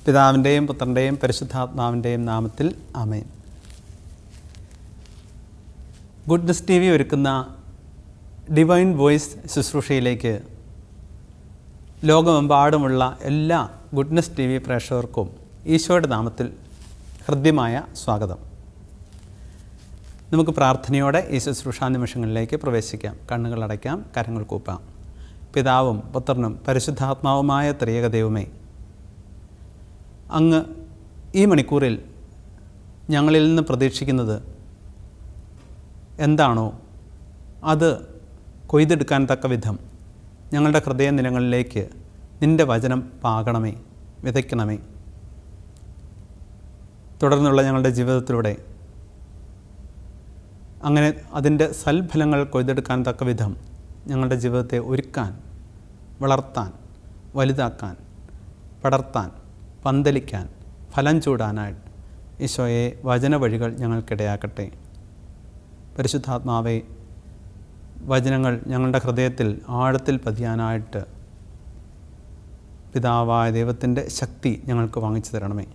പിതാവിൻ്റെയും പുത്രൻ്റെയും പരിശുദ്ധാത്മാവിൻ്റെയും നാമത്തിൽ ആമേൻ. ഗുഡ്നസ് TV ഒരുക്കുന്ന ഡിവൈൻ വോയിസ് ശുശ്രൂഷയിലേക്ക് ലോകമെമ്പാടുമുള്ള എല്ലാ ഗുഡ്നസ് TV പ്രേക്ഷകർക്കും ഈശോയുടെ നാമത്തിൽ ഹൃദ്യമായ സ്വാഗതം. നമുക്ക് പ്രാർത്ഥനയോടെ ഈ ശുശ്രൂഷാ നിമിഷങ്ങളിലേക്ക് പ്രവേശിക്കാം. കണ്ണുകൾ അടയ്ക്കാം, കരങ്ങൾ കൂപ്പാം. പിതാവും പുത്രനും പരിശുദ്ധാത്മാവുമായ ത്രിയേക ദൈവമേ, അങ്ങ് ഈ മണിക്കൂറിൽ ഞങ്ങളിൽ നിന്ന് പ്രതീക്ഷിക്കുന്നത് എന്താണോ അത് കൊയ്തെടുക്കാൻ തക്ക വിധം ഞങ്ങളുടെ ഹൃദയനിലങ്ങളിലേക്ക് നിൻ്റെ വചനം പാകണമേ, വിതയ്ക്കണമേ. തുടർന്നുള്ള ഞങ്ങളുടെ ജീവിതത്തിലൂടെ അങ്ങനെ അതിൻ്റെ സൽഫലങ്ങൾ കൊയ്തെടുക്കാൻ തക്ക വിധം ഞങ്ങളുടെ ജീവിതത്തെ ഒരുക്കാൻ, വളർത്താൻ, വലുതാക്കാൻ, പടർത്താൻ, പന്തലിക്കാൻ, ഫലം ചൂടാനായിട്ട് ഈശോയെ വചന വഴികൾ ഞങ്ങൾക്കിടയാക്കട്ടെ. പരിശുദ്ധാത്മാവെ, വചനങ്ങൾ ഞങ്ങളുടെ ഹൃദയത്തിൽ ആഴത്തിൽ പതിയാനായിട്ട് പിതാവായ ദൈവത്തിൻ്റെ ശക്തി ഞങ്ങൾക്ക് വാങ്ങിച്ചു തരണമേ.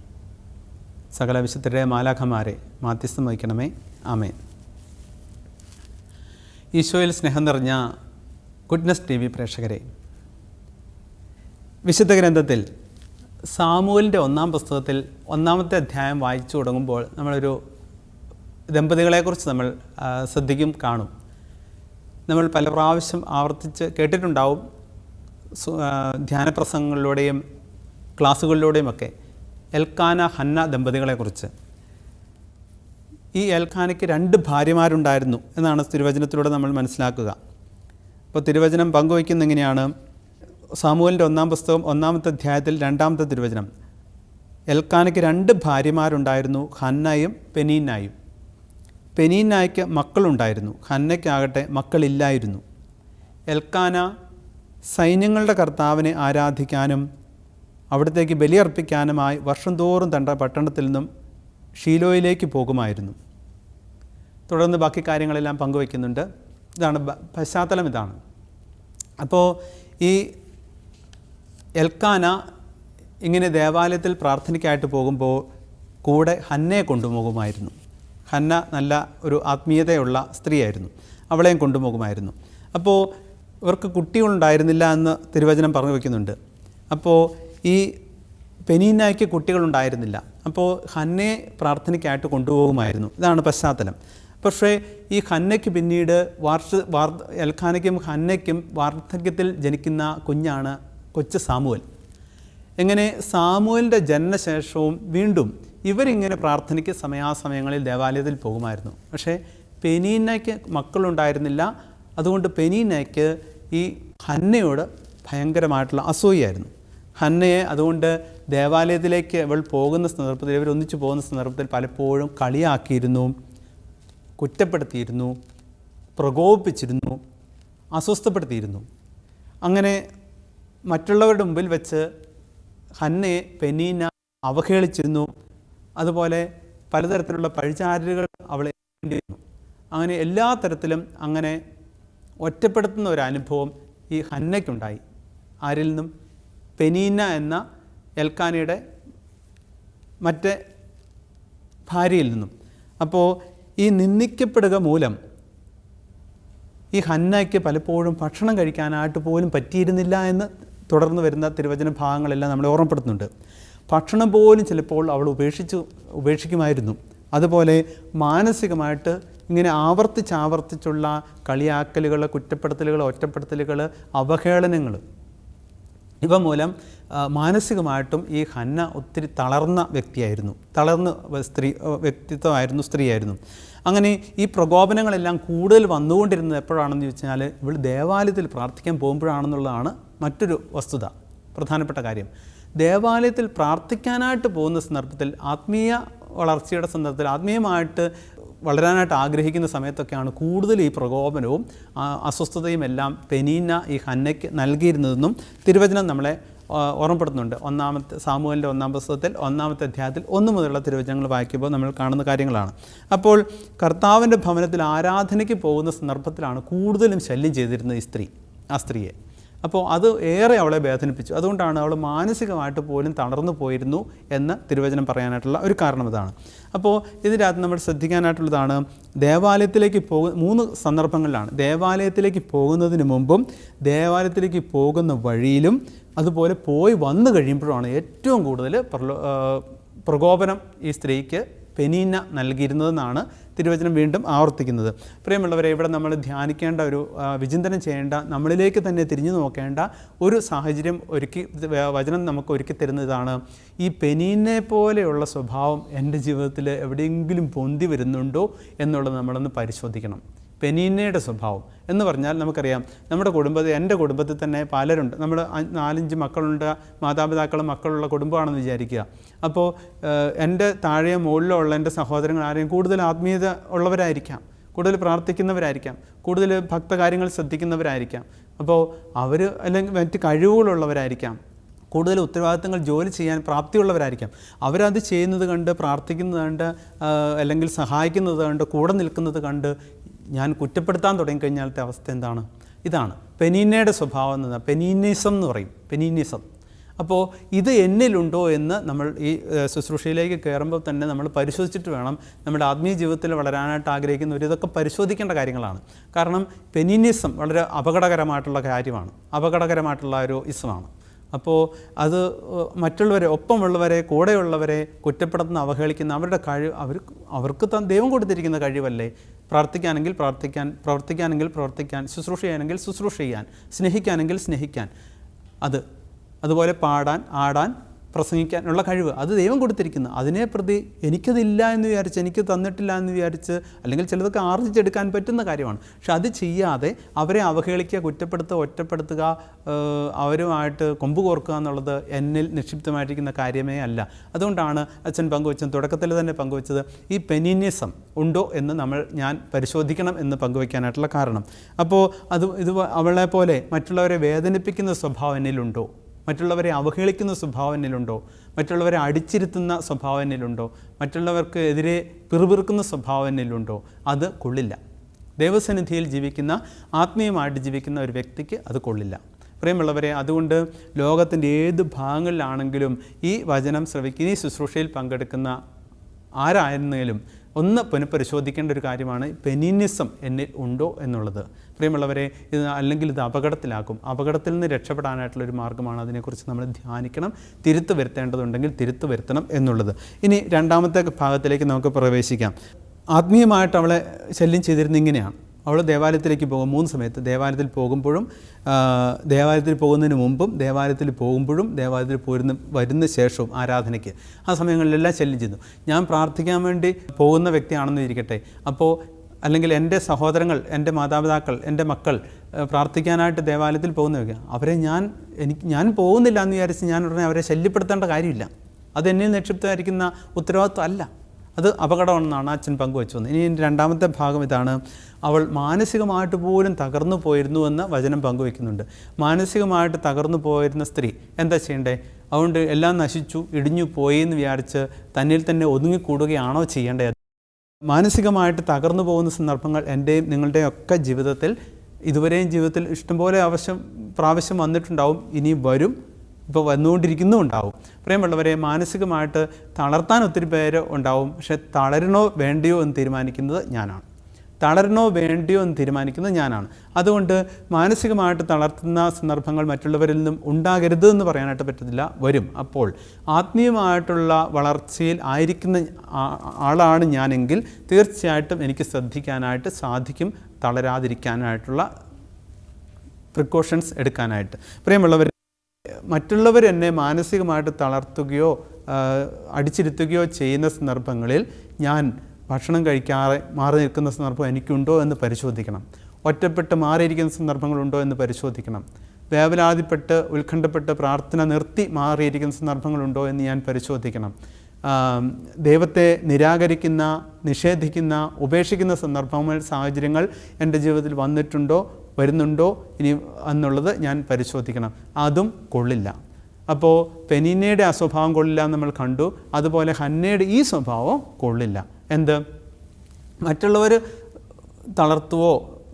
സകല വിശുദ്ധരുടെ മാലാഖമാരെ മാധ്യസ്ഥം വഹിക്കണമേ. ആമേൻ. ഈശോയിൽ സ്നേഹം നിറഞ്ഞ ഗുഡ്നസ് TV പ്രേക്ഷകരെ, വിശുദ്ധ ഗ്രന്ഥത്തിൽ സാമുവേലിൻ്റെ 1-ാം പുസ്തകത്തിൽ 1-ാമത്തെ അധ്യായം വായിച്ചു തുടങ്ങുമ്പോൾ നമ്മളൊരു ദമ്പതികളെക്കുറിച്ച് നമ്മൾ ശ്രദ്ധിക്കും, കാണും. നമ്മൾ പല പ്രാവശ്യം ആവർത്തിച്ച് കേട്ടിട്ടുണ്ടാവും ധ്യാനപ്രസംഗങ്ങളിലൂടെയും ക്ലാസ്സുകളിലൂടെയുമൊക്കെ എൽക്കാന ഹന്ന ദമ്പതികളെക്കുറിച്ച്. ഈ എൽക്കാനയ്ക്ക് 2 ഭാര്യമാരുണ്ടായിരുന്നു എന്നാണ് തിരുവചനത്തിലൂടെ നമ്മൾ മനസ്സിലാക്കുക. അപ്പോൾ തിരുവചനം പങ്കുവയ്ക്കുന്ന എങ്ങനെയാണ്? സാമുവേലിൻ്റെ 1-ാം പുസ്തകം 1-ാമത്തെ അധ്യായത്തിൽ 2-ാമത്തെ തിരുവചനം. എൽക്കാനയ്ക്ക് 2 ഭാര്യമാരുണ്ടായിരുന്നു, ഹന്നയും പെനീന്നായും. പെനീന്നായ്ക്ക് മക്കളുണ്ടായിരുന്നു, ഹന്നയ്ക്കാകട്ടെ മക്കളില്ലായിരുന്നു. എൽക്കാന സൈന്യങ്ങളുടെ കർത്താവിനെ ആരാധിക്കാനും അവിടത്തേക്ക് ബലിയർപ്പിക്കാനുമായി വർഷം തോറും തൻ്റെ പട്ടണത്തിൽ നിന്നും ഷീലോയിലേക്ക് പോകുമായിരുന്നു. തുടർന്ന് ബാക്കി കാര്യങ്ങളെല്ലാം പങ്കുവയ്ക്കുന്നുണ്ട്. ഇതാണ് പശ്ചാത്തലം. ഇതാണ്. അപ്പോൾ ഈ എൽക്കാന ഇങ്ങനെ ദേവാലയത്തിൽ പ്രാർത്ഥനയ്ക്കായിട്ട് പോകുമ്പോൾ കൂടെ ഹന്നയെ കൊണ്ടുപോകുമായിരുന്നു. ഹന്ന നല്ല ഒരു ആത്മീയതയുള്ള സ്ത്രീയായിരുന്നു, അവളെയും കൊണ്ടുപോകുമായിരുന്നു. അപ്പോൾ ഇവർക്ക് കുട്ടികളുണ്ടായിരുന്നില്ല എന്ന് തിരുവചനം പറഞ്ഞു വയ്ക്കുന്നുണ്ട്. അപ്പോൾ ഈ പെനീന്നായ്ക്ക് കുട്ടികളുണ്ടായിരുന്നില്ല. അപ്പോൾ ഹന്നയെ പ്രാർത്ഥനയ്ക്കായിട്ട് കൊണ്ടുപോകുമായിരുന്നു. ഇതാണ് പശ്ചാത്തലം. പക്ഷേ ഈ ഹന്നയ്ക്ക് പിന്നീട് എൽക്കാനയ്ക്കും ഹന്നയ്ക്കും വാർദ്ധക്യത്തിൽ ജനിക്കുന്ന കുഞ്ഞാണ് കൊച്ചു സാമുവേൽ. എങ്ങനെ സാമുവേലിൻ്റെ ജനനശേഷവും വീണ്ടും ഇവരിങ്ങനെ പ്രാർത്ഥനയ്ക്ക് സമയാസമയങ്ങളിൽ ദേവാലയത്തിൽ പോകുമായിരുന്നു. പക്ഷേ പെനീന്നയ്ക്ക് മക്കളുണ്ടായിരുന്നില്ല. അതുകൊണ്ട് പെനീന്നയ്ക്ക് ഈ ഹന്നയോട് ഭയങ്കരമായിട്ടുള്ള അസൂയായിരുന്നു. ഹന്നയെ അതുകൊണ്ട് ദേവാലയത്തിലേക്ക് ഇവൾ പോകുന്ന സന്ദർഭത്തിൽ, ഇവരൊന്നിച്ച് പോകുന്ന സന്ദർഭത്തിൽ പലപ്പോഴും കളിയാക്കിയിരുന്നു, കുറ്റപ്പെടുത്തിയിരുന്നു, പ്രകോപിപ്പിച്ചിരുന്നു, അസ്വസ്ഥപ്പെടുത്തിയിരുന്നു. അങ്ങനെ മറ്റുള്ളവരുടെ മുമ്പിൽ വെച്ച് ഹന്നയെ പെനീന്ന അവഹേളിച്ചിരുന്നു. അതുപോലെ പലതരത്തിലുള്ള പഴിചാരലുകൾ അവളെ നേരിട്ടിരുന്നു. അങ്ങനെ എല്ലാ തരത്തിലും അങ്ങനെ ഒറ്റപ്പെടുത്തുന്ന ഒരു അനുഭവം ഈ ഹന്നയ്ക്കുണ്ടായി. ആരിൽ നിന്നും? പെനീന്ന എന്ന എൽക്കാനയുടെ മറ്റേ ഭാര്യയിൽ നിന്നും. അപ്പോൾ ഈ നിന്ദിക്കപ്പെടുക മൂലം ഈ ഹന്നയ്ക്ക് പലപ്പോഴും ഭക്ഷണം കഴിക്കാനായിട്ട് പോലും പറ്റിയിരുന്നില്ല എന്ന് തുടർന്ന് വരുന്ന തിരുവചന ഭാഗങ്ങളെല്ലാം നമ്മളെ ഓർമ്മപ്പെടുത്തുന്നുണ്ട്. ഭക്ഷണം പോലും ചിലപ്പോൾ അവൾ ഉപേക്ഷിക്കുമായിരുന്നു. അതുപോലെ മാനസികമായിട്ട് ഇങ്ങനെ ആവർത്തിച്ചുള്ള കളിയാക്കലുകൾ, കുറ്റപ്പെടുത്തലുകൾ, ഒറ്റപ്പെടുത്തലുകൾ, അവഹേളനങ്ങൾ, ഇവ മൂലം മാനസികമായിട്ടും ഈ ഹന്ന ഒത്തിരി തളർന്ന വ്യക്തിയായിരുന്നു, വ്യക്തിത്വമായിരുന്നു, സ്ത്രീയായിരുന്നു. അങ്ങനെ ഈ പ്രകോപനങ്ങളെല്ലാം കൂടുതൽ വന്നുകൊണ്ടിരുന്നത് എപ്പോഴാണെന്ന് ചോദിച്ചാൽ ഇവൾ ദേവാലയത്തിൽ പ്രാർത്ഥിക്കാൻ പോകുമ്പോഴാണെന്നുള്ളതാണ് മറ്റൊരു വസ്തുത, പ്രധാനപ്പെട്ട കാര്യം. ദേവാലയത്തിൽ പ്രാർത്ഥിക്കാനായിട്ട് പോകുന്ന സന്ദർഭത്തിൽ, ആത്മീയ വളർച്ചയുടെ സന്ദർഭത്തിൽ, ആത്മീയമായിട്ട് വളരാനായിട്ട് ആഗ്രഹിക്കുന്ന സമയത്തൊക്കെയാണ് കൂടുതൽ ഈ പ്രകോപനവും അസ്വസ്ഥതയും എല്ലാം പെനീന്ന ഈ ഹന്നയ്ക്ക് നൽകിയിരുന്നതെന്നും തിരുവചനം നമ്മളെ ഓർമ്മപ്പെടുത്തുന്നുണ്ട്. സാമുവേലിൻ്റെ 1-ാം പുസ്തകത്തിൽ 1-ാമത്തെ അധ്യായത്തിൽ 1 മുതലുള്ള തിരുവചനങ്ങൾ വായിക്കുമ്പോൾ നമ്മൾ കാണുന്ന കാര്യങ്ങളാണ്. അപ്പോൾ കർത്താവിൻ്റെ ഭവനത്തിൽ ആരാധനയ്ക്ക് പോകുന്ന സന്ദർഭത്തിലാണ് കൂടുതലും ശല്യം ചെയ്തിരുന്നത് ആ സ്ത്രീയെ. അപ്പോൾ അത് ഏറെ അവളെ വേദനിപ്പിച്ചു. അതുകൊണ്ടാണ് അവൾ മാനസികമായിട്ട് പോലും തളർന്നു പോയിരുന്നു എന്ന് തിരുവചനം പറയാനായിട്ടുള്ള ഒരു കാരണം ഇതാണ്. അപ്പോൾ ഇതിനകത്ത് നമ്മൾ ശ്രദ്ധിക്കാനായിട്ടുള്ളതാണ്, ദേവാലയത്തിലേക്ക് 3 സന്ദർഭങ്ങളിലാണ്. ദേവാലയത്തിലേക്ക് പോകുന്നതിന് മുമ്പും ദേവാലയത്തിലേക്ക് പോകുന്ന വഴിയിലും അതുപോലെ പോയി വന്നു കഴിയുമ്പോഴാണ് ഏറ്റവും കൂടുതൽ പ്രകോപനം ഈ സ്ത്രീക്ക് പെനീന നൽകിയിരുന്നതെന്നാണ് തിരുവചനം വീണ്ടും ആവർത്തിക്കുന്നത്. പ്രിയമുള്ളവരെ, ഇവിടെ നമ്മൾ ധ്യാനിക്കേണ്ട ഒരു വിചിന്തനം ചെയ്യേണ്ട, നമ്മളിലേക്ക് തന്നെ തിരിഞ്ഞു നോക്കേണ്ട ഒരു സാഹചര്യം വചനം നമുക്ക് ഒരുക്കി തരുന്നതാണ്. ഈ പെനീനെ പോലെയുള്ള സ്വഭാവം എൻ്റെ ജീവിതത്തിൽ എവിടെയെങ്കിലും പൊന്തി വരുന്നുണ്ടോ എന്നുള്ളത് നമ്മളൊന്ന് പരിശോധിക്കണം. പെനീനയുടെ സ്വഭാവം എന്ന് പറഞ്ഞാൽ നമുക്കറിയാം, എൻ്റെ കുടുംബത്തിൽ തന്നെ പലരുണ്ട്. നമ്മൾ 4-5 മക്കളുണ്ട്, മാതാപിതാക്കളും മക്കളുള്ള കുടുംബമാണെന്ന് വിചാരിക്കുക. അപ്പോൾ എൻ്റെ താഴെയോ മുകളിലോ ഉള്ള എൻ്റെ സഹോദരങ്ങൾ ആരെയും കൂടുതൽ ആത്മീയത ഉള്ളവരായിരിക്കാം, കൂടുതൽ പ്രാർത്ഥിക്കുന്നവരായിരിക്കാം, കൂടുതൽ ഭക്തകാര്യങ്ങൾ ശ്രദ്ധിക്കുന്നവരായിരിക്കാം. അപ്പോൾ അവർ അല്ലെങ്കിൽ മറ്റ് കഴിവുകളുള്ളവരായിരിക്കാം, കൂടുതൽ ഉത്തരവാദിത്തങ്ങൾ ജോലി ചെയ്യാൻ പ്രാപ്തിയുള്ളവരായിരിക്കാം. അവരത് ചെയ്യുന്നത് കണ്ട്, പ്രാർത്ഥിക്കുന്നത് കണ്ട്, അല്ലെങ്കിൽ സഹായിക്കുന്നത് കണ്ട്, കൂടെ നിൽക്കുന്നത് കണ്ട് ഞാൻ കുറ്റപ്പെടുത്താൻ തുടങ്ങിക്കഴിഞ്ഞാലത്തെ അവസ്ഥ എന്താണ്? ഇതാണ് പെനീനയുടെ സ്വഭാവം എന്ന്. പെനീനിസം എന്ന് പറയും, പെനീനിസം. അപ്പോൾ ഇത് എന്നിലുണ്ടോ എന്ന് നമ്മൾ ഈ ശുശ്രൂഷയിലേക്ക് കയറുമ്പോൾ തന്നെ നമ്മൾ പരിശോധിച്ചിട്ട് വേണം നമ്മുടെ ആത്മീയ ജീവിതത്തിൽ വളരാനായിട്ട് ആഗ്രഹിക്കുന്നവർ ഇതൊക്കെ പരിശോധിക്കേണ്ട കാര്യങ്ങളാണ്. കാരണം പെനീനിസം വളരെ അപകടകരമായിട്ടുള്ള കാര്യമാണ്, അപകടകരമായിട്ടുള്ള ഒരു ഇസമാണ്. അപ്പോൾ അത് മറ്റുള്ളവരെ, ഒപ്പമുള്ളവരെ, കൂടെയുള്ളവരെ കുറ്റപ്പെടുത്തുന്ന, അവഹേളിക്കുന്ന അവരുടെ അവർക്ക് ദൈവം കൊടുത്തിരിക്കുന്ന കഴിവല്ലേ? പ്രാർത്ഥിക്കാനെങ്കിൽ പ്രാർത്ഥിക്കാൻ, പ്രവർത്തിക്കാനെങ്കിൽ പ്രവർത്തിക്കാൻ, ശുശ്രൂഷ ചെയ്യാനെങ്കിൽ ശുശ്രൂഷ ചെയ്യാൻ, സ്നേഹിക്കാനെങ്കിൽ സ്നേഹിക്കാൻ, അതുപോലെ പാടാൻ, ആടാൻ, പ്രസംഗിക്കാനുള്ള കഴിവ് അത് ദൈവം കൊടുത്തിരിക്കുന്നു. അതിനെ പ്രതി എനിക്കതില്ല എന്ന് വിചാരിച്ച്, എനിക്ക് തന്നിട്ടില്ല എന്ന് വിചാരിച്ച്, അല്ലെങ്കിൽ ചിലതൊക്കെ ആർജിച്ചെടുക്കാൻ പറ്റുന്ന കാര്യമാണ്. പക്ഷെ അത് ചെയ്യാതെ അവരെ അവഹേളിക്കുക, കുറ്റപ്പെടുത്തുക, ഒറ്റപ്പെടുത്തുക, അവരുമായിട്ട് കൊമ്പ് കോർക്കുക എന്നുള്ളത് എന്നിൽ നിക്ഷിപ്തമായിരിക്കുന്ന കാര്യമേ അല്ല. അതുകൊണ്ടാണ് അച്ഛൻ തുടക്കത്തിൽ തന്നെ പങ്കുവച്ചത്, ഈ പെനീനിസം ഉണ്ടോ എന്ന് ഞാൻ പരിശോധിക്കണം എന്ന് പങ്കുവയ്ക്കാനായിട്ടുള്ള കാരണം. അപ്പോൾ അവളെ പോലെ മറ്റുള്ളവരെ വേദനിപ്പിക്കുന്ന സ്വഭാവം എന്നിലുണ്ടോ? മറ്റുള്ളവരെ അവഹേളിക്കുന്ന സ്വഭാവം എന്നിലുണ്ടോ? മറ്റുള്ളവരെ അടിച്ചിരുത്തുന്ന സ്വഭാവം എന്നിലുണ്ടോ? മറ്റുള്ളവർക്ക് എതിരെ പിറുപിറുക്കുന്ന സ്വഭാവം എന്നിലുണ്ടോ? അത് കൊള്ളില്ല. ദൈവസന്നിധിയിൽ ജീവിക്കുന്ന, ആത്മീയമായിട്ട് ജീവിക്കുന്ന ഒരു വ്യക്തിക്ക് അത് കൊള്ളില്ല. പ്രിയമുള്ളവരെ, അതുകൊണ്ട് ലോകത്തിൻ്റെ ഏത് ഭാഗങ്ങളിലാണെങ്കിലും ഈ വചനം ശ്രവിക്കുന്ന, ഈ ശുശ്രൂഷയിൽ പങ്കെടുക്കുന്ന ആരായിരുന്നാലും ഒന്ന് പുനഃപരിശോധിക്കേണ്ട ഒരു കാര്യമാണ് പെനീനിസം എന്നിൽ ഉണ്ടോ എന്നുള്ളത്. പ്രിയമുള്ളവരെ, അല്ലെങ്കിൽ ഇത് അപകടത്തിലാക്കും. അപകടത്തിൽ നിന്ന് രക്ഷപ്പെടാനായിട്ടുള്ളൊരു മാർഗ്ഗമാണ്. അതിനെക്കുറിച്ച് നമ്മൾ ധ്യാനിക്കണം. തിരുത്ത് വരുത്തേണ്ടതുണ്ടെങ്കിൽ തിരുത്ത് വരുത്തണം എന്നുള്ളത്. ഇനി 2-ാമത്തെ ഭാഗത്തിലേക്ക് നമുക്ക് പ്രവേശിക്കാം. ആത്മീയമായിട്ട് അവളെ ശല്യം ചെയ്തിരുന്ന ഇങ്ങനെയാണ്. അവൾ ദേവാലയത്തിലേക്ക് പോകും. 3 സമയത്ത് ദേവാലയത്തിൽ പോകുമ്പോഴും, ദേവാലയത്തിൽ പോകുന്നതിന് മുമ്പും, ദേവാലയത്തിൽ പോകുമ്പോഴും, ദേവാലയത്തിൽ വരുന്ന ശേഷവും ആരാധനയ്ക്ക് ആ സമയങ്ങളിലെല്ലാം ശല്യം ചെയ്യുന്നു. ഞാൻ പ്രാർത്ഥിക്കാൻ വേണ്ടി പോകുന്ന വ്യക്തിയാണെന്ന് ഇരിക്കട്ടെ, അപ്പോൾ അല്ലെങ്കിൽ എൻ്റെ സഹോദരങ്ങൾ, എൻ്റെ മാതാപിതാക്കൾ, എൻ്റെ മക്കൾ പ്രാർത്ഥിക്കാനായിട്ട് ദേവാലയത്തിൽ പോകുന്നവയ്ക്ക് അവരെ ഞാൻ പോകുന്നില്ല എന്ന് വിചാരിച്ച് ഞാൻ ഉടനെ അവരെ ശല്യപ്പെടുത്തേണ്ട കാര്യമില്ല. അത് എന്നിൽ നിക്ഷിപ്തമായിരിക്കുന്ന ഉത്തരവാദിത്വം അല്ല. അത് അപകടമാണെന്നാണ് അച്ഛൻ പങ്കുവച്ചത്. ഇനി 2-ാമത്തെ ഭാഗം ഇതാണ്. അവൾ മാനസികമായിട്ട് പോലും തകർന്നു പോയിരുന്നുവെന്ന് വചനം പങ്കുവയ്ക്കുന്നുണ്ട്. മാനസികമായിട്ട് തകർന്നു പോയിരുന്ന സ്ത്രീ എന്താ ചെയ്യണ്ടേ? അതുകൊണ്ട് എല്ലാം നശിച്ചു, ഇടിഞ്ഞു പോയി എന്ന് വിചാരിച്ച് തന്നിൽ തന്നെ ഒതുങ്ങിക്കൂടുകയാണോ ചെയ്യേണ്ടത്? മാനസികമായിട്ട് തകർന്നു പോകുന്ന സന്ദർഭങ്ങൾ എൻ്റെയും നിങ്ങളുടെയും ഒക്കെ ജീവിതത്തിൽ, ഇതുവരെയും ജീവിതത്തിൽ ഇഷ്ടംപോലെ പ്രാവശ്യം വന്നിട്ടുണ്ടാവും, ഇനിയും വരും, ഇപ്പോൾ വന്നുകൊണ്ടിരിക്കുന്നുണ്ടാവും. പ്രിയമുള്ളവരെ, മാനസികമായിട്ട് തളർത്താൻ ഒത്തിരി പേര് ഉണ്ടാവും. പക്ഷെ തളരണോ വേണ്ടിയോ എന്ന് തീരുമാനിക്കുന്നത് ഞാനാണ്. അതുകൊണ്ട് മാനസികമായിട്ട് തളർത്തുന്ന സന്ദർഭങ്ങൾ മറ്റുള്ളവരിൽ നിന്നും ഉണ്ടാകരുത് എന്ന് പറയാനായിട്ട് പറ്റത്തില്ല, വരും. അപ്പോൾ ആത്മീയമായിട്ടുള്ള വളർച്ചയിൽ ആയിരിക്കുന്ന ആളാണ് ഞാനെങ്കിൽ തീർച്ചയായിട്ടും എനിക്ക് ശ്രദ്ധിക്കാനായിട്ട് സാധിക്കും, തളരാതിരിക്കാനായിട്ടുള്ള പ്രിക്കോഷൻസ് എടുക്കാനായിട്ട്. പ്രിയമുള്ളവർ, മറ്റുള്ളവർ എന്നെ മാനസികമായിട്ട് തളർത്തുകയോ അടിച്ചിരുത്തുകയോ ചെയ്യുന്ന സന്ദർഭങ്ങളിൽ ഞാൻ ഭക്ഷണം കഴിക്കാതെ മാറി നിൽക്കുന്ന സന്ദർഭം എനിക്കുണ്ടോ എന്ന് പരിശോധിക്കണം. ഒറ്റപ്പെട്ട് മാറിയിരിക്കുന്ന സന്ദർഭങ്ങളുണ്ടോ എന്ന് പരിശോധിക്കണം. വേവലാതിപ്പെട്ട് ഉത്കണ്ഠപ്പെട്ട് പ്രാർത്ഥന നിർത്തി മാറിയിരിക്കുന്ന സന്ദർഭങ്ങളുണ്ടോ എന്ന് ഞാൻ പരിശോധിക്കണം. ദൈവത്തെ നിരാകരിക്കുന്ന, നിഷേധിക്കുന്ന, ഉപേക്ഷിക്കുന്ന സാഹചര്യങ്ങൾ എൻ്റെ ജീവിതത്തിൽ വരുന്നുണ്ടോ ഇനി എന്നുള്ളത് ഞാൻ പരിശോധിക്കണം. അതും കൊള്ളില്ല. അപ്പോൾ പെനീന്നയുടെ ആ സ്വഭാവം കൊള്ളില്ല എന്ന് നമ്മൾ കണ്ടു. അതുപോലെ ഹന്നയുടെ ഈ സ്വഭാവം കൊള്ളില്ല. എന്ത്? മറ്റുള്ളവർ തളർത്തുവോ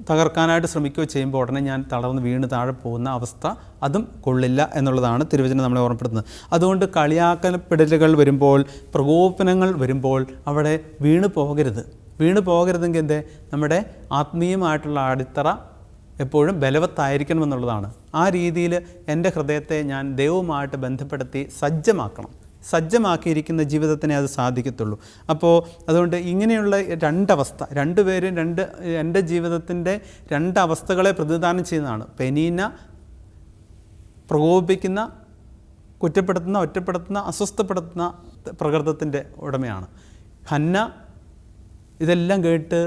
തകർക്കാനായിട്ട് ശ്രമിക്കുകയോ ചെയ്യുമ്പോൾ ഉടനെ ഞാൻ തളർന്ന് വീണ് താഴെ പോകുന്ന അവസ്ഥ അതും കൊള്ളില്ല എന്നുള്ളതാണ് തിരുവചനം നമ്മളെ ഓർമ്മപ്പെടുത്തുന്നത്. അതുകൊണ്ട് കളിയാക്കപ്പെടലുകൾ വരുമ്പോൾ, പ്രകോപനങ്ങൾ വരുമ്പോൾ അവിടെ വീണ് പോകരുതെങ്കിൽ എന്തേ? നമ്മുടെ ആത്മീയമായിട്ടുള്ള അടിത്തറ എപ്പോഴും ബലവത്തായിരിക്കണമെന്നുള്ളതാണ്. ആ രീതിയിൽ എൻ്റെ ഹൃദയത്തെ ഞാൻ ദൈവവുമായിട്ട് ബന്ധപ്പെടുത്തി സജ്ജമാക്കിയിരിക്കുന്ന ജീവിതത്തിനെ അത് സാധിക്കത്തുള്ളൂ. അപ്പോൾ അതുകൊണ്ട് ഇങ്ങനെയുള്ള രണ്ടവസ്ഥ, രണ്ടുപേരും എൻ്റെ ജീവിതത്തിൻ്റെ രണ്ടവസ്ഥകളെ പ്രതിനിധാനം ചെയ്യുന്നതാണ്. പെനീന്ന പ്രകോപിപ്പിക്കുന്ന, കുറ്റപ്പെടുത്തുന്ന, ഒറ്റപ്പെടുത്തുന്ന, അസ്വസ്ഥപ്പെടുത്തുന്ന പ്രകൃതത്തിൻ്റെ ഉടമയാണ്. ഹന്ന ഇതെല്ലാം കേട്ട്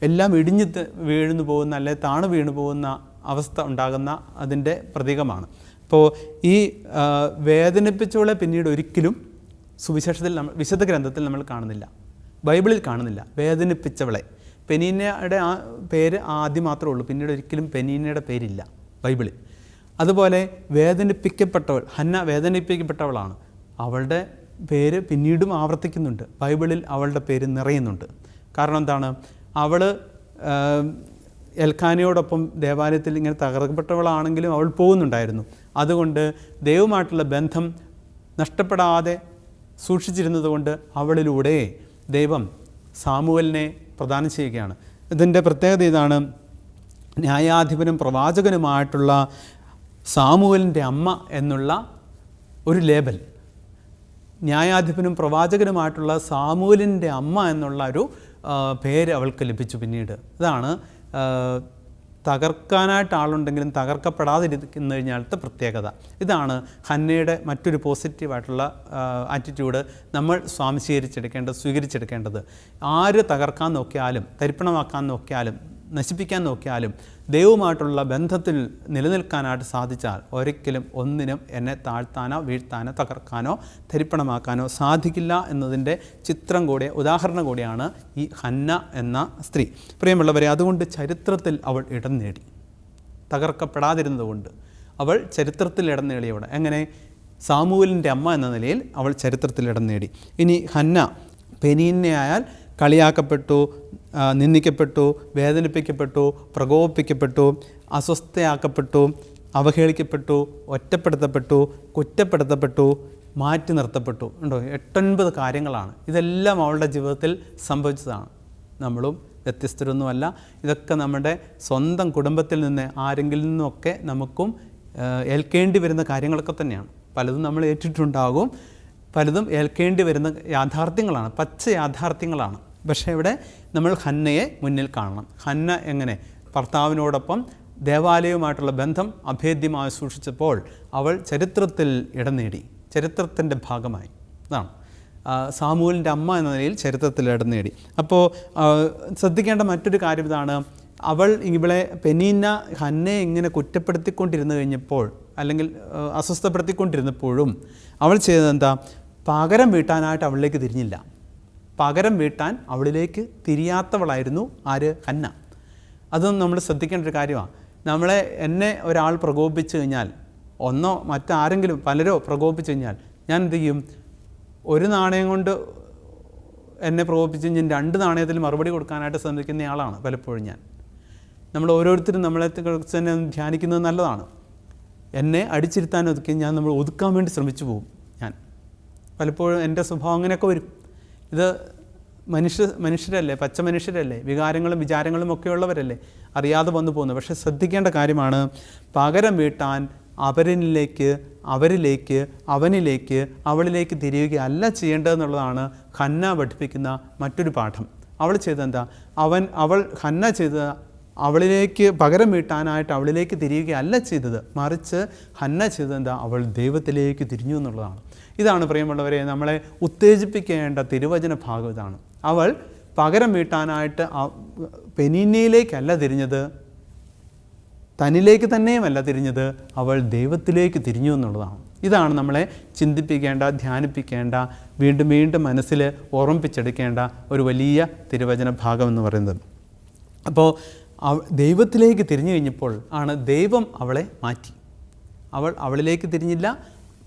എല്ലാം ഇടിഞ്ഞ് വീഴുന്നു പോകുന്ന, അല്ലെങ്കിൽ താണു വീണു പോകുന്ന അവസ്ഥ ഉണ്ടാകുന്ന അതിൻ്റെ പ്രതീകമാണ്. അപ്പോൾ ഈ വേദനിപ്പിച്ചവളെ പിന്നീട് ഒരിക്കലും സുവിശേഷത്തിൽ വിശുദ്ധ ഗ്രന്ഥത്തിൽ നമ്മൾ കാണുന്നില്ല, ബൈബിളിൽ കാണുന്നില്ല. വേദനിപ്പിച്ചവളെ, പെനീന്നയുടെ ആ പേര് ആദ്യം മാത്രമേ ഉള്ളൂ, പിന്നീട് ഒരിക്കലും പെനീന്നയുടെ പേരില്ല ബൈബിളിൽ. അതുപോലെ വേദനിപ്പിക്കപ്പെട്ടവൾ, ഹന്ന വേദനിപ്പിക്കപ്പെട്ടവളാണ്. അവളുടെ പേര് പിന്നീടും ആവർത്തിക്കുന്നുണ്ട്, ബൈബിളിൽ അവളുടെ പേര് നിറയുന്നുണ്ട്. കാരണം എന്താണ്? അവൾ എൽക്കാനയോടൊപ്പം ദേവാലയത്തിൽ ഇങ്ങനെ തകർക്കപ്പെട്ടവളാണെങ്കിലും അവൾ പോകുന്നുണ്ടായിരുന്നു. അതുകൊണ്ട് ദൈവമായിട്ടുള്ള ബന്ധം നഷ്ടപ്പെടാതെ സൂക്ഷിച്ചിരുന്നത് കൊണ്ട് അവളിലൂടെ ദൈവം സാമുവലിനെ പ്രദാനം ചെയ്യുകയാണ്. ഇതിൻ്റെ പ്രത്യേകത ഇതാണ്: ന്യായാധിപനും പ്രവാചകനുമായിട്ടുള്ള സാമുവലിൻ്റെ അമ്മ എന്നുള്ള ഒരു ലേബൽ, ന്യായാധിപനും പ്രവാചകനുമായിട്ടുള്ള സാമുവലിൻ്റെ അമ്മ എന്നുള്ള ഒരു പേര് അവൾക്ക് ലഭിച്ചു പിന്നീട്. ഇതാണ് തകർക്കാനായിട്ട് ആളുണ്ടെങ്കിലും തകർക്കപ്പെടാതിരിക്കുന്നു കഴിഞ്ഞാലത്തെ പ്രത്യേകത. ഇതാണ് ഹന്നയുടെ മറ്റൊരു പോസിറ്റീവായിട്ടുള്ള ആറ്റിറ്റ്യൂഡ് നമ്മൾ സ്വീകരിച്ചെടുക്കേണ്ടത്. ആര് തകർക്കാൻ നോക്കിയാലും, തരിപ്പണമാക്കാൻ നോക്കിയാലും, നശിപ്പിക്കാൻ നോക്കിയാലും ദൈവവുമായിട്ടുള്ള ബന്ധത്തിൽ നിലനിൽക്കാനായിട്ട് സാധിച്ചാൽ ഒരിക്കലും ഒന്നിനും എന്നെ താഴ്ത്താനോ വീഴ്ത്താനോ തകർക്കാനോ തരിപ്പണമാക്കാനോ സാധിക്കില്ല എന്നതിൻ്റെ ചിത്രം കൂടിയ ഉദാഹരണം കൂടിയാണ് ഈ ഹന്ന എന്ന സ്ത്രീ. പ്രിയമുള്ളവരെ, അതുകൊണ്ട് ചരിത്രത്തിൽ അവൾ ഇടം നേടി. തകർക്കപ്പെടാതിരുന്നതുകൊണ്ട് അവൾ ചരിത്രത്തിൽ ഇടം നേടിയവിടെ. എങ്ങനെ? സാമുവലിൻ്റെ അമ്മ എന്ന നിലയിൽ അവൾ ചരിത്രത്തിൽ ഇടം നേടി. ഇനി ഹന്ന പെനീന്നയായാൽ കളിയാക്കപ്പെട്ടു, നിന്ദിക്കപ്പെട്ടു, വേദനിപ്പിക്കപ്പെട്ടു, പ്രകോപിപ്പിക്കപ്പെട്ടു, അസ്വസ്ഥയാക്കപ്പെട്ടു, അവഹേളിക്കപ്പെട്ടു, ഒറ്റപ്പെടുത്തപ്പെട്ടു, കുറ്റപ്പെടുത്തപ്പെട്ടു, മാറ്റി നിർത്തപ്പെട്ടു. ഉണ്ടോ? 8-9 കാര്യങ്ങളാണ്. ഇതെല്ലാം അവളുടെ ജീവിതത്തിൽ സംഭവിച്ചതാണ്. നമ്മളും വ്യത്യസ്തരൊന്നുമല്ല. ഇതൊക്കെ നമ്മുടെ സ്വന്തം കുടുംബത്തിൽ നിന്ന് ആരെങ്കിലും നിന്നൊക്കെ നമുക്കും ഏൽക്കേണ്ടി വരുന്ന കാര്യങ്ങളൊക്കെ തന്നെയാണ്. പലതും നമ്മൾ ഏറ്റിട്ടുണ്ടാകും, പലതും ഏൽക്കേണ്ടി വരുന്ന യാഥാർത്ഥ്യങ്ങളാണ്, പച്ച യാഥാർത്ഥ്യങ്ങളാണ്. പക്ഷേ ഇവിടെ നമ്മൾ ഹന്നയെ മുന്നിൽ കാണണം. ഹന്ന എങ്ങനെ ഭർത്താവിനോടൊപ്പം ദേവാലയവുമായിട്ടുള്ള ബന്ധം അഭേദ്യമായി സൂക്ഷിച്ചപ്പോൾ അവൾ ചരിത്രത്തിൽ ഇടം നേടി, ചരിത്രത്തിൻ്റെ ഭാഗമായി. അതാണ് സാമുവലിൻ്റെ അമ്മ എന്ന നിലയിൽ ചരിത്രത്തിൽ ഇടം നേടി. അപ്പോൾ ശ്രദ്ധിക്കേണ്ട മറ്റൊരു കാര്യം ഇതാണ്: ഇവളെ പെനീന്ന ഹന്നയെ ഇങ്ങനെ കുറ്റപ്പെടുത്തിക്കൊണ്ടിരുന്നു കഴിഞ്ഞപ്പോൾ, അല്ലെങ്കിൽ അസ്വസ്ഥപ്പെടുത്തിക്കൊണ്ടിരുന്നപ്പോഴും അവൾ ചെയ്തതെന്താ? പകരം വീട്ടാനായിട്ട് അവളിലേക്ക് തിരിഞ്ഞില്ല. പകരം വീട്ടാൻ അവളിലേക്ക് തിരിയാത്തവളായിരുന്നു ആര്? ഹന്ന. അതൊന്നും നമ്മൾ ശ്രദ്ധിക്കേണ്ട ഒരു കാര്യമാണ്. എന്നെ ഒരാൾ പ്രകോപിപ്പിച്ചു കഴിഞ്ഞാൽ, ഒന്നോ മറ്റാരെങ്കിലും പലരോ പ്രകോപിപ്പിച്ചു കഴിഞ്ഞാൽ ഞാൻ എന്ത് ചെയ്യും? ഒരു നാണയം കൊണ്ട് എന്നെ പ്രകോപിപ്പിച്ച് ഞാൻ 2 നാണയത്തിൽ മറുപടി കൊടുക്കാനായിട്ട് ശ്രമിക്കുന്നയാളാണ് പലപ്പോഴും ഞാൻ. നമ്മൾ ഓരോരുത്തരും നമ്മളെ കുറിച്ച് തന്നെ ധ്യാനിക്കുന്നത് നല്ലതാണ്. എന്നെ അടിച്ചിരുത്താൻ നമ്മൾ ഒതുക്കാൻ വേണ്ടി ശ്രമിച്ചു പോകും. ഞാൻ പലപ്പോഴും എൻ്റെ സ്വഭാവം അങ്ങനെയൊക്കെ വരും. ഇത് മനുഷ്യരല്ലേ, പച്ച മനുഷ്യരല്ലേ, വികാരങ്ങളും വിചാരങ്ങളും ഒക്കെ ഉള്ളവരല്ലേ, അറിയാതെ വന്നു പോകുന്നത്. പക്ഷേ ശ്രദ്ധിക്കേണ്ട കാര്യമാണ്, പകരം വീട്ടാൻ അവരിലേക്ക്, അവളിലേക്ക് തിരിയുകയല്ല ചെയ്യേണ്ടതെന്നുള്ളതാണ് ഹന്ന പഠിപ്പിക്കുന്ന മറ്റൊരു പാഠം. അവൾ ചെയ്തെന്താ? ഹന്ന ചെയ്ത അവളിലേക്ക് പകരം വീട്ടാനായിട്ട് അവളിലേക്ക് തിരിയുകയല്ല ചെയ്തത്, മറിച്ച് ഹന്ന ചെയ്തതെന്താ? അവൾ ദൈവത്തിലേക്ക് തിരിഞ്ഞു എന്നുള്ളതാണ്. ഇതാണ് പ്രിയമുള്ളവരെ നമ്മളെ ഉത്തേജിപ്പിക്കേണ്ട തിരുവചന ഭാഗം. ഇതാണ്. അവൾ പകരം വീട്ടാനായിട്ട് പെനീന്നയിലേക്കല്ല തിരിഞ്ഞത്, തന്നിലേക്ക് തന്നെയുമല്ല തിരിഞ്ഞത്, അവൾ ദൈവത്തിലേക്ക് തിരിഞ്ഞു എന്നുള്ളതാണ്. ഇതാണ് നമ്മളെ ചിന്തിപ്പിക്കേണ്ട, ധ്യാനിപ്പിക്കേണ്ട, വീണ്ടും വീണ്ടും മനസ്സിൽ ഓർമ്മിപ്പിച്ചെടുക്കേണ്ട ഒരു വലിയ തിരുവചന ഭാഗം എന്ന് പറയുന്നത്. അപ്പോൾ ദൈവത്തിലേക്ക് തിരിഞ്ഞു കഴിഞ്ഞപ്പോൾ ആണ് ദൈവം അവളെ മാറ്റി. അവളിലേക്ക് തിരിഞ്ഞില്ല,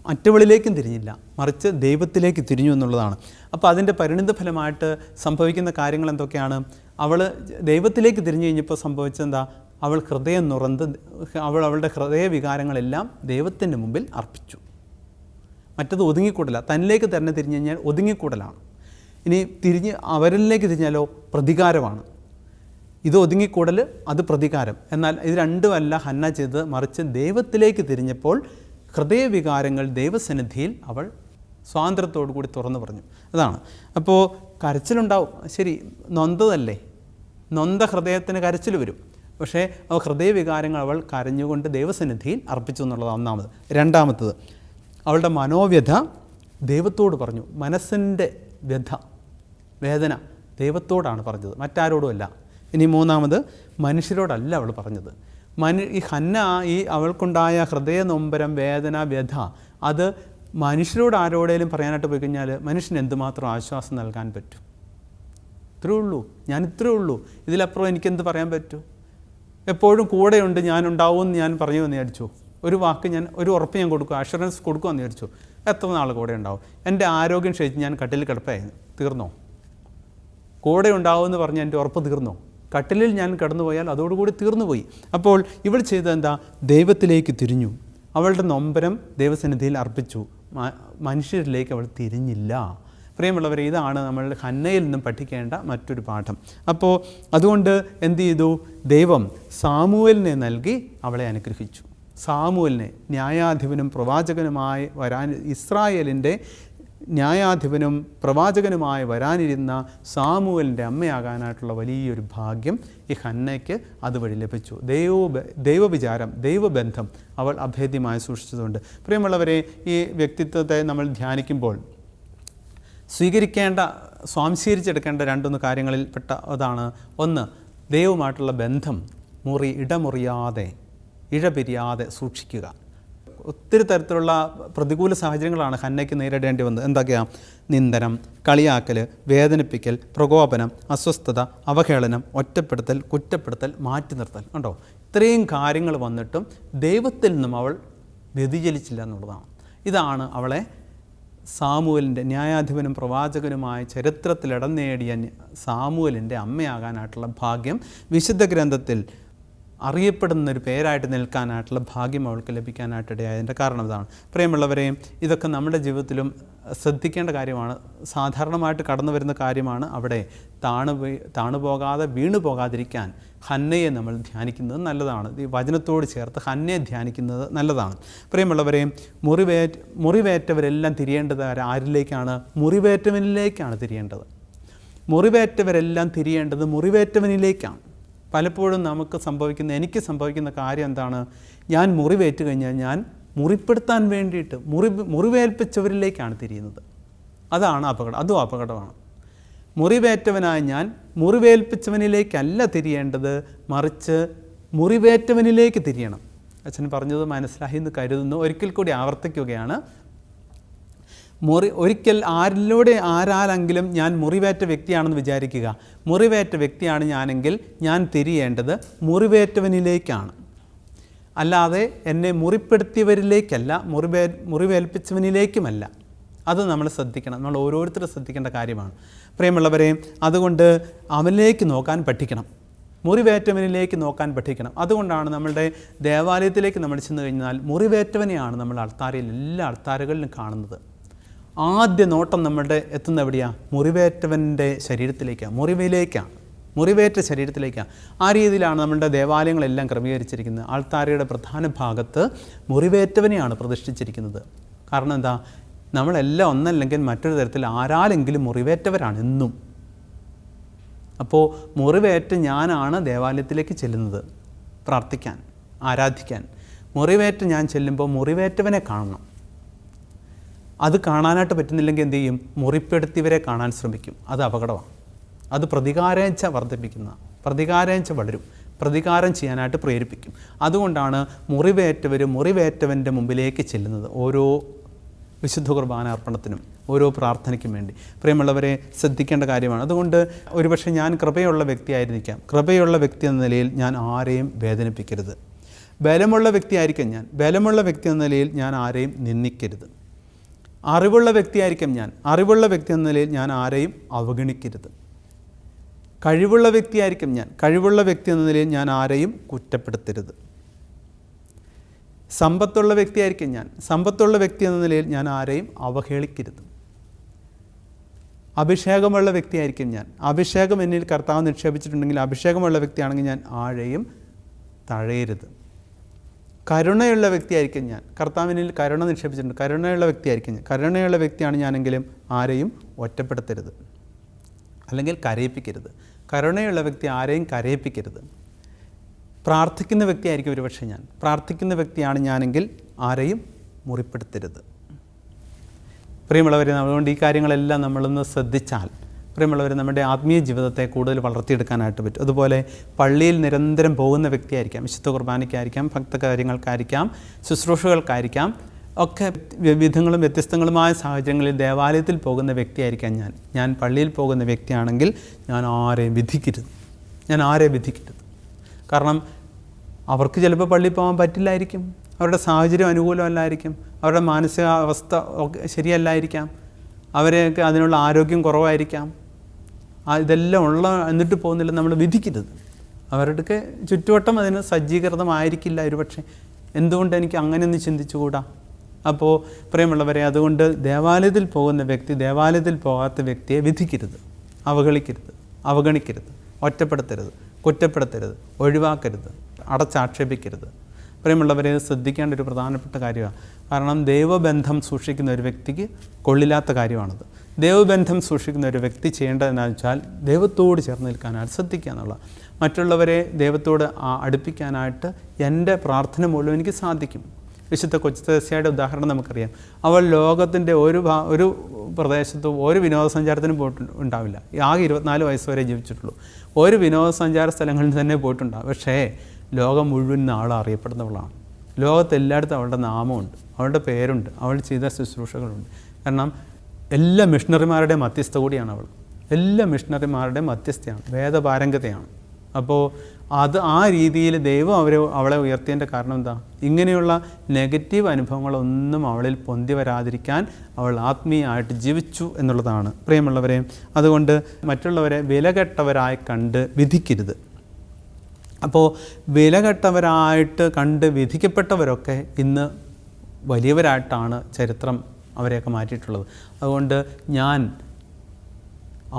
മറ്റവളിലേക്കും തിരിഞ്ഞില്ല, മറിച്ച് ദൈവത്തിലേക്ക് തിരിഞ്ഞു എന്നുള്ളതാണ്. അപ്പോൾ അതിൻ്റെ പരിണിത ഫലമായിട്ട് സംഭവിക്കുന്ന കാര്യങ്ങൾ എന്തൊക്കെയാണ്? അവൾ ദൈവത്തിലേക്ക് തിരിഞ്ഞു കഴിഞ്ഞപ്പോൾ സംഭവിച്ചെന്താ? അവൾ ഹൃദയം നുറന്ന് അവളുടെ ഹൃദയവികാരങ്ങളെല്ലാം ദൈവത്തിൻ്റെ മുമ്പിൽ അർപ്പിച്ചു. മറ്റത് ഒതുങ്ങിക്കൂടല. തന്നിലേക്ക് തന്നെ തിരിഞ്ഞു കഴിഞ്ഞാൽ ഒതുങ്ങിക്കൂടലാണ്. ഇനി തിരിഞ്ഞ് അവരിലേക്ക് തിരിഞ്ഞാലോ പ്രതികാരമാണ്. ഇത് ഒതുങ്ങിക്കൂടൽ, അത് പ്രതികാരം. എന്നാൽ ഇത് രണ്ടുമല്ല ഹന്ന ചെയ്തത്, മറിച്ച് ദൈവത്തിലേക്ക് തിരിഞ്ഞപ്പോൾ ഹൃദയവികാരങ്ങൾ ദൈവസന്നിധിയിൽ അവൾ സ്വാതന്ത്ര്യത്തോടു കൂടി തുറന്നു പറഞ്ഞു. അതാണ്. അപ്പോൾ കരച്ചിലുണ്ടാവും, ശരി, നൊന്തതല്ലേ, നൊന്ത ഹൃദയത്തിന് കരച്ചിൽ വരും. പക്ഷേ ആ ഹൃദയവികാരങ്ങൾ അവൾ കരഞ്ഞുകൊണ്ട് ദൈവസന്നിധിയിൽ അർപ്പിച്ചു എന്നുള്ളത് ഒന്നാമത്. രണ്ടാമത്തത്, അവളുടെ മനോവ്യഥ ദൈവത്തോട് പറഞ്ഞു. മനസ്സിൻ്റെ വേദന ദൈവത്തോടാണ് പറഞ്ഞത്, മറ്റാരോടുമല്ല. ഇനി മൂന്നാമത്, മനുഷ്യരോടല്ല അവൾ പറഞ്ഞത്. ഈ ഹന്ന അവൾക്കുണ്ടായ ഹൃദയ നൊമ്പരം, വേദന, വ്യഥ അത് മനുഷ്യരോട് ആരോടേലും പറയാനായിട്ട് പോയി കഴിഞ്ഞാൽ മനുഷ്യന് എന്തുമാത്രം ആശ്വാസം നൽകാൻ പറ്റും? ഇത്രേ ഉള്ളൂ, ഞാൻ ഇത്രേ ഉള്ളൂ, ഇതിലപ്പുറം എനിക്കെന്ത് പറയാൻ പറ്റൂ? എപ്പോഴും കൂടെയുണ്ട്, ഞാനുണ്ടാവുമെന്ന് ഞാൻ പറഞ്ഞു എന്ന് വിചാരിച്ചു. ഒരു വാക്ക് ഒരു ഉറപ്പ് ഞാൻ കൊടുക്കുക, അഷുറൻസ് കൊടുക്കുമെന്ന് വിചാരിച്ചു. എത്ര നാൾ കൂടെ ഉണ്ടാവും? എൻ്റെ ആരോഗ്യം ക്ഷയിച്ച് ഞാൻ കട്ടിലിൽ കിടപ്പായിരുന്നു, തീർന്നോ? കൂടെ ഉണ്ടാവുമെന്ന് പറഞ്ഞ് എൻ്റെ ഉറപ്പ് തീർന്നോ? കട്ടിലിൽ ഞാൻ കടന്നു പോയാൽ അതോടുകൂടി തീർന്നുപോയി. അപ്പോൾ ഇവൾ ചെയ്തത് എന്താ? ദൈവത്തിലേക്ക് തിരിഞ്ഞു. അവളുടെ നൊമ്പരം ദൈവസന്നിധിയിൽ അർപ്പിച്ചു. മനുഷ്യരിലേക്ക് അവൾ തിരിഞ്ഞില്ല. പ്രിയമുള്ളവരെ, ഇതാണ് നമ്മൾ ഹന്നയിൽ നിന്നും പഠിക്കേണ്ട മറ്റൊരു പാഠം. അപ്പോൾ അതുകൊണ്ട് എന്ത് ചെയ്തു? ദൈവം സാമുവേലിനെ നൽകി അവളെ അനുഗ്രഹിച്ചു. സാമുവേലിനെ ന്യായാധിപനും പ്രവാചകനുമായി ഇസ്രായേലിൻ്റെ ന്യായാധിപനും പ്രവാചകനുമായി വരാനിരുന്ന സാമുവേലിൻ്റെ അമ്മയാകാനായിട്ടുള്ള വലിയൊരു ഭാഗ്യം ഈ ഹന്നയ്ക്ക് അതുവഴി ലഭിച്ചു. ദൈവവിചാരം, ദൈവബന്ധം അവൾ അഭേദ്യമായി സൂക്ഷിച്ചതുകൊണ്ട്. പ്രിയമുള്ളവരെ, ഈ വ്യക്തിത്വത്തെ നമ്മൾ ധ്യാനിക്കുമ്പോൾ സ്വാംശീകരിച്ചെടുക്കേണ്ട രണ്ടൊന്ന് കാര്യങ്ങളിൽ പെട്ട അതാണ്. ഒന്ന്, ദൈവവുമായിട്ടുള്ള ബന്ധം ഇടമുറിയാതെ ഇഴപിരിയാതെ സൂക്ഷിക്കുക. ഒത്തിരി തരത്തിലുള്ള പ്രതികൂല സാഹചര്യങ്ങളാണ് ഹന്നയ്ക്ക് നേരിടേണ്ടി വന്നത്. എന്തൊക്കെയാണ്? നിന്ദനം, കളിയാക്കൽ, വേദനിപ്പിക്കൽ, പ്രകോപനം, അസ്വസ്ഥത, അവഹേളനം, ഒറ്റപ്പെടുത്തൽ, കുറ്റപ്പെടുത്തൽ, മാറ്റി നിർത്തൽ. കണ്ടോ? ഇത്രയും കാര്യങ്ങൾ വന്നിട്ടും ദൈവത്തിൽ നിന്നും അവൾ വ്യതിചലിച്ചില്ല എന്നുള്ളതാണ്. ഇതാണ് അവളെ സാമുവേലിൻ്റെ, ന്യായാധിപനും പ്രവാചകനുമായ ചരിത്രത്തിൽ ഇടം നേടിയ സാമുവേലിൻ്റെ അമ്മയാകാനായിട്ടുള്ള ഭാഗ്യം, വിശുദ്ധ ഗ്രന്ഥത്തിൽ അറിയപ്പെടുന്നൊരു പേരായിട്ട് നിൽക്കാനായിട്ടുള്ള ഭാഗ്യം അവൾക്ക് ലഭിക്കാനായിട്ടിടയായതിൻ്റെ കാരണം ഇതാണ്. പ്രിയമുള്ളവരെ, ഇതൊക്കെ നമ്മുടെ ജീവിതത്തിലും ശ്രദ്ധിക്കേണ്ട കാര്യമാണ്. സാധാരണമായിട്ട് കടന്നു വരുന്ന കാര്യമാണ്. അവിടെ താണുപോകാതെ വീണു പോകാതിരിക്കാൻ ഹന്നയെ നമ്മൾ ധ്യാനിക്കുന്നത് നല്ലതാണ്. ഈ വചനത്തോട് ചേർത്ത് ഹന്നയെ ധ്യാനിക്കുന്നത് നല്ലതാണ്. പ്രിയമുള്ളവരെ, മുറിവേറ്റവരെല്ലാം തിരിയേണ്ടത് ആരിലേക്കാണ്? മുറിവേറ്റവനിലേക്കാണ് തിരിയേണ്ടത്. മുറിവേറ്റവരെല്ലാം തിരിയേണ്ടത് മുറിവേറ്റവനിലേക്കാണ്. പലപ്പോഴും എനിക്ക് സംഭവിക്കുന്ന കാര്യം എന്താണ്? ഞാൻ മുറിവേറ്റ് കഴിഞ്ഞാൽ ഞാൻ മുറിപ്പെടുത്താൻ വേണ്ടിയിട്ട് മുറിവേൽപ്പിച്ചവരിലേക്കാണ് തിരിയുന്നത്. അതാണ് അപകടം. അതും അപകടമാണ്. മുറിവേറ്റവനായ ഞാൻ മുറിവേൽപ്പിച്ചവനിലേക്കല്ല തിരിയേണ്ടത്, മറിച്ച് മുറിവേറ്റവനിലേക്ക് തിരിയണം. അച്ഛൻ പറഞ്ഞത് മനസ്സിലായി എന്ന് കരുതുന്നു. ഒരിക്കൽ കൂടി ആവർത്തിക്കുകയാണ്. ആരാലെങ്കിലും ഞാൻ മുറിവേറ്റ വ്യക്തിയാണെന്ന് വിചാരിക്കുക. മുറിവേറ്റ വ്യക്തിയാണ് ഞാനെങ്കിൽ ഞാൻ തിരിയേണ്ടത് മുറിവേറ്റവനിലേക്കാണ്, അല്ലാതെ എന്നെ മുറിപ്പെടുത്തിയവരിലേക്കല്ല, മുറിവേൽപ്പിച്ചവനിലേക്കുമല്ല. അത് നമ്മൾ ശ്രദ്ധിക്കണം. നമ്മൾ ഓരോരുത്തരും ശ്രദ്ധിക്കേണ്ട കാര്യമാണ്. പ്രിയമുള്ളവരെ, അതുകൊണ്ട് അവനിലേക്ക് നോക്കാൻ പഠിക്കണം, മുറിവേറ്റവനിലേക്ക് നോക്കാൻ പഠിക്കണം. അതുകൊണ്ടാണ് നമ്മളുടെ ദേവാലയത്തിലേക്ക് നമ്മൾ ചെന്ന് കഴിഞ്ഞാൽ മുറിവേറ്റവനെയാണ് നമ്മൾ എല്ലാ അൾത്താരകളിലും കാണുന്നത്. ആദ്യ നോട്ടം നമ്മളുടെ എത്തുന്ന എവിടെയാണ്? മുറിവേറ്റവൻ്റെ ശരീരത്തിലേക്കാണ്, മുറിവേറ്റ ശരീരത്തിലേക്കാണ്. ആ രീതിയിലാണ് നമ്മളുടെ ദേവാലയങ്ങളെല്ലാം ക്രമീകരിച്ചിരിക്കുന്നത്. ആൾത്താരയുടെ പ്രധാന ഭാഗത്ത് മുറിവേറ്റവനെയാണ് പ്രതിഷ്ഠിച്ചിരിക്കുന്നത്. കാരണം എന്താ? നമ്മളെല്ലാം ഒന്നല്ലെങ്കിൽ മറ്റൊരു തരത്തിൽ ആരാലെങ്കിലും മുറിവേറ്റവരാണ് എന്നും. അപ്പോൾ മുറിവേറ്റ ഞാനാണ് ദേവാലയത്തിലേക്ക് ചെല്ലുന്നത് പ്രാർത്ഥിക്കാൻ, ആരാധിക്കാൻ. മുറിവേറ്റ ഞാൻ ചെല്ലുമ്പോൾ മുറിവേറ്റവനെ കാണണം. അത് കാണാനായിട്ട് പറ്റുന്നില്ലെങ്കിൽ എന്ത് ചെയ്യും? മുറിപ്പെടുത്തിയവരെ കാണാൻ ശ്രമിക്കും. അത് അപകടമാണ്. അത് പ്രതികാരേച്ഛ വർദ്ധിപ്പിക്കുന്ന, പ്രതികാരേച്ഛ വളരും, പ്രതികാരം ചെയ്യാനായിട്ട് പ്രേരിപ്പിക്കും. അതുകൊണ്ടാണ് മുറിവേറ്റവൻ്റെ മുമ്പിലേക്ക് ചെല്ലുന്നത് ഓരോ വിശുദ്ധ കുർബാന അർപ്പണത്തിനും ഓരോ പ്രാർത്ഥനയ്ക്കും വേണ്ടി. പ്രിയമുള്ളവരെ, ശ്രദ്ധിക്കേണ്ട കാര്യമാണ്. അതുകൊണ്ട് ഒരുപക്ഷെ ഞാൻ കൃപയുള്ള വ്യക്തിയായിരിക്കാം. കൃപയുള്ള വ്യക്തി എന്ന നിലയിൽ ഞാൻ ആരെയും വേദനിപ്പിക്കരുത്. ബലമുള്ള വ്യക്തിയായിരിക്കാം ഞാൻ. ബലമുള്ള വ്യക്തി എന്ന നിലയിൽ ഞാൻ ആരെയും നിന്ദിക്കരുത്. അറിവുള്ള വ്യക്തിയായിരിക്കും ഞാൻ. അറിവുള്ള വ്യക്തി എന്ന നിലയിൽ ഞാൻ ആരെയും അവഗണിക്കരുത്. കഴിവുള്ള വ്യക്തിയായിരിക്കും ഞാൻ. കഴിവുള്ള വ്യക്തി എന്ന നിലയിൽ ഞാൻ ആരെയും കുറ്റപ്പെടുത്തരുത്. സമ്പത്തുള്ള വ്യക്തിയായിരിക്കും ഞാൻ. സമ്പത്തുള്ള വ്യക്തി എന്ന നിലയിൽ ഞാൻ ആരെയും അവഹേളിക്കരുത്. അഭിഷേകമുള്ള വ്യക്തിയായിരിക്കും ഞാൻ. അഭിഷേകം എന്നിൽ കർത്താവ് നിക്ഷേപിച്ചിട്ടുണ്ടെങ്കിൽ, അഭിഷേകമുള്ള വ്യക്തിയാണെങ്കിൽ ഞാൻ ആരെയും തഴയരുത്. കരുണയുള്ള വ്യക്തിയായിരിക്കും ഞാൻ. കർത്താവിനിൽ കരുണ നിക്ഷേപിച്ചിട്ടുണ്ട്. കരുണയുള്ള വ്യക്തിയായിരിക്കും ഞാൻ. കരുണയുള്ള വ്യക്തിയാണ് ഞാനെങ്കിലും ആരെയും ഒറ്റപ്പെടുത്തരുത്, അല്ലെങ്കിൽ കരയിപ്പിക്കരുത്. കരുണയുള്ള വ്യക്തി ആരെയും കരയിപ്പിക്കരുത്. പ്രാർത്ഥിക്കുന്ന വ്യക്തിയായിരിക്കും ഒരുപക്ഷെ ഞാൻ. പ്രാർത്ഥിക്കുന്ന വ്യക്തിയാണ് ഞാനെങ്കിൽ ആരെയും മുറിപ്പെടുത്തരുത്. പ്രിയമുള്ളവരെ, അതുകൊണ്ട് ഈ കാര്യങ്ങളെല്ലാം നമ്മളൊന്ന് ശ്രദ്ധിച്ചാൽ, പ്രിയമുള്ളവർ, നമ്മുടെ ആത്മീയ ജീവിതത്തെ കൂടുതൽ വളർത്തിയെടുക്കാനായിട്ട് പറ്റും. അതുപോലെ പള്ളിയിൽ നിരന്തരം പോകുന്ന വ്യക്തിയായിരിക്കാം, വിശുദ്ധ കുർബാനയ്ക്കായിരിക്കാം, ഭക്തകാര്യങ്ങൾക്കായിരിക്കാം, ശുശ്രൂഷകൾക്കായിരിക്കാം, ഒക്കെ വിവിധങ്ങളും വ്യത്യസ്തങ്ങളുമായ സാഹചര്യങ്ങളിൽ ദേവാലയത്തിൽ പോകുന്ന വ്യക്തിയായിരിക്കാം ഞാൻ. ഞാൻ പള്ളിയിൽ പോകുന്ന വ്യക്തിയാണെങ്കിൽ ഞാൻ ആരെയും വിധിക്കരുത്. കാരണം അവർക്ക് ചിലപ്പോൾ പള്ളിയിൽ പോകാൻ പറ്റില്ലായിരിക്കും. അവരുടെ സാഹചര്യം അനുകൂലമല്ലായിരിക്കും. അവരുടെ മാനസികാവസ്ഥ ശരിയല്ലായിരിക്കാം. അവരെയൊക്കെ അതിനുള്ള ആരോഗ്യം കുറവായിരിക്കാം. ഇതെല്ലാം എന്നിട്ട് പോകുന്നില്ല, നമ്മൾ വിധിക്കരുത്. അവരുടെയൊക്കെ ചുറ്റുവട്ടം അതിന് സജ്ജീകൃതമായിരിക്കില്ല ഒരുപക്ഷെ. എന്തുകൊണ്ട് എനിക്ക് അങ്ങനെയൊന്ന് ചിന്തിച്ചുകൂടാ? അപ്പോൾ പ്രിയമുള്ളവരെ, അതുകൊണ്ട് ദേവാലയത്തിൽ പോകുന്ന വ്യക്തി ദേവാലയത്തിൽ പോകാത്ത വ്യക്തിയെ വിധിക്കരുത്, അവഗണിക്കരുത്, ഒറ്റപ്പെടുത്തരുത്, കുറ്റപ്പെടുത്തരുത്, ഒഴിവാക്കരുത്, അടച്ചാക്ഷേപിക്കരുത്. പ്രിയമുള്ളവരെ, ശ്രദ്ധിക്കേണ്ട ഒരു പ്രധാനപ്പെട്ട കാര്യമാണ്. കാരണം ദൈവബന്ധം സൂക്ഷിക്കുന്ന ഒരു വ്യക്തിക്ക് കൊള്ളില്ലാത്ത കാര്യമാണത്. ദൈവബന്ധം സൂക്ഷിക്കുന്ന ഒരു വ്യക്തി ചെയ്യേണ്ടതെന്നു വെച്ചാൽ ദൈവത്തോട് ചേർന്ന് നിൽക്കാനായിട്ട് ശ്രദ്ധിക്കുക എന്നുള്ള. മറ്റുള്ളവരെ ദൈവത്തോട് അടുപ്പിക്കാനായിട്ട് എൻ്റെ പ്രാർത്ഥന മൂലം എനിക്ക് സാധിക്കും. വിശുദ്ധ കൊച്ചുത്രേസ്യയുടെ ഉദാഹരണം നമുക്കറിയാം. അവൾ ലോകത്തിൻ്റെ ഒരു പ്രദേശത്തും ഒരു വിനോദസഞ്ചാരത്തിനും ഉണ്ടാവില്ല. ആകെ 24 വയസ്സ് വരെ ജീവിച്ചിട്ടുള്ളൂ. ഒരു വിനോദസഞ്ചാര സ്ഥലങ്ങളിൽ തന്നെ പോയിട്ടുണ്ടാവും. പക്ഷേ ലോകം മുഴുവൻ നാളും അറിയപ്പെടുന്നവളാണ്. ലോകത്തെല്ലായിടത്തും അവളുടെ നാമമുണ്ട്, അവളുടെ പേരുണ്ട്, അവൾ ചെയ്ത ശുശ്രൂഷകളുണ്ട്. കാരണം എല്ലാ മിഷണറിമാരുടെ മധ്യസ്ഥ കൂടിയാണ് അവൾ. എല്ലാ മിഷണറിമാരുടെ മധ്യസ്ഥയാണ്, വേദപാരംഗതയാണ്. അപ്പോൾ ആ രീതിയിൽ ദൈവം അവളെ ഉയർത്തിയതിൻ്റെ കാരണം എന്താ? ഇങ്ങനെയുള്ള നെഗറ്റീവ് അനുഭവങ്ങളൊന്നും അവളിൽ പൊന്തി വരാതിരിക്കാൻ അവൾ ആത്മീയമായിട്ട് ജീവിച്ചു എന്നുള്ളതാണ്. പ്രിയമുള്ളവരെ, അതുകൊണ്ട് മറ്റുള്ളവരെ വിലകെട്ടവരായി കണ്ട് വിധിക്കരുത്. അപ്പോൾ വിലകെട്ടവരായിട്ട് കണ്ട് വിധിക്കപ്പെട്ടവരൊക്കെ ഇന്ന് വലിയവരായിട്ടാണ് ചരിത്രം അവരെയൊക്കെ മാറ്റിയിട്ടുള്ളത്. അതുകൊണ്ട് ഞാൻ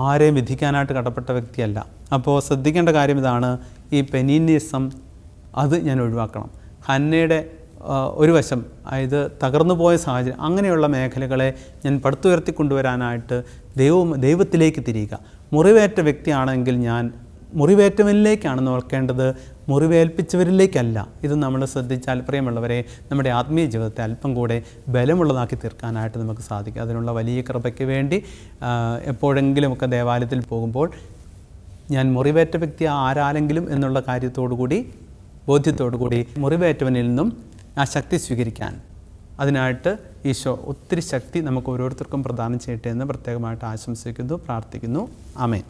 ആരെയും വിധിക്കാനായിട്ട് കടപ്പെട്ട വ്യക്തിയല്ല. അപ്പോൾ ശ്രദ്ധിക്കേണ്ട കാര്യം ഇതാണ്, ഈ പെനീനിസം അത് ഞാൻ ഒഴിവാക്കണം. ഹന്നയുടെ ഒരു വശം, അതായത് തകർന്നു പോയ സാഹചര്യം, അങ്ങനെയുള്ള മേഖലകളെ ഞാൻ പടുത്തുയർത്തിക്കൊണ്ടുവരാനായിട്ട് ദൈവത്തിലേക്ക് തിരിയുക. മുറിവേറ്റ വ്യക്തിയാണെങ്കിൽ ഞാൻ മുറിവേറ്റവനിലേക്കാണ് നോക്കേണ്ടത്, മുറിവേൽപ്പിച്ചവരിലേക്കല്ല. ഇത് നമ്മൾ ശ്രദ്ധിച്ചാൽ പ്രിയമുള്ളവരെ, നമ്മുടെ ആത്മീയ ജീവിതത്തെ അല്പം കൂടെ ബലമുള്ളതാക്കി തീർക്കാനായിട്ട് നമുക്ക് സാധിക്കും. അതിനുള്ള വലിയ കൃപയ്ക്ക് വേണ്ടി എപ്പോഴെങ്കിലുമൊക്കെ ദേവാലയത്തിൽ പോകുമ്പോൾ ഞാൻ മുറിവേറ്റ വ്യക്തി ആരാലെങ്കിലും എന്നുള്ള ബോധ്യത്തോടു കൂടി മുറിവേറ്റവനിൽ നിന്നും ആ ശക്തി സ്വീകരിക്കാൻ, അതിനായിട്ട് ഈശോ ഒത്തിരി ശക്തി നമുക്ക് ഓരോരുത്തർക്കും പ്രദാനം ചെയ്യട്ടെ എന്ന് പ്രത്യേകമായിട്ട് ആശംസിക്കുന്നു, പ്രാർത്ഥിക്കുന്നു. ആമേൻ.